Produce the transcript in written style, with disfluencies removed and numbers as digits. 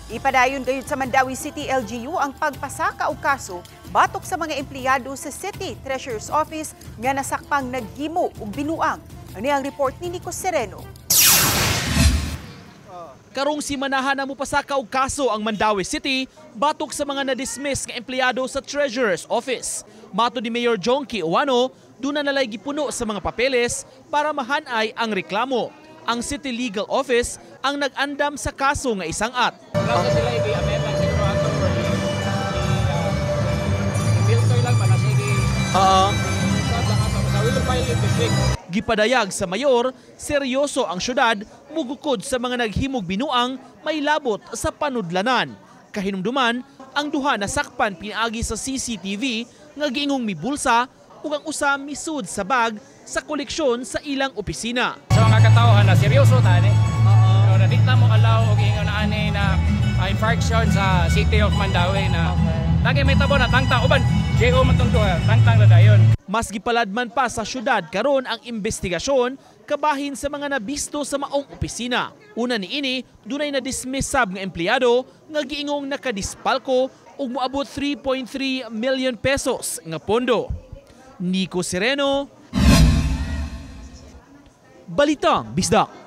Ipadayon gayud sa Mandawi City LGU ang pagpasaka og kaso batok sa mga empleyado sa City Treasurer's Office nga nasakpang naghimo og binuang. Ani ang report ni Nico Sereno. Karong simanahan na mo pasaka og kaso ang Mandawi City batok sa mga na-dismiss nga empleyado sa Treasurer's Office. Mato ni Mayor Jonky Uwano, duna nalay gipuno sa mga papeles para mahanay ang reklamo. Ang City Legal Office ang nag-andam sa kaso nga isangat. Kaso sila i-amend lang siguro ato for i-filter lang para sige. Gipadayag sa mayor, seryoso ang syudad mugukod sa mga naghimog binuang may labot sa panudlanan. Kahinumduman, ang duha nasakpan pinaagi sa CCTV nga giingong mibulsa ug ang usa misud sa bag sa koleksyon sa ilang opisina. Sa mga katawhan na seryoso tani. So nadita mo alaw og ingon ani na infraction sa City of Mandawi na lagi may tabo na tangtang uban JO man tong duha tangtang na dayon. Mas gipaladman pa sa syudad karon ang investigasyon kabahin sa mga nabisto sa maong opisina. Una niini, dunay na-dismiss sab nga empleyado nga giingong nakadispalko ug moabot 3.3 million pesos nga pondo. Nico Sereno, Balitang Bisdak.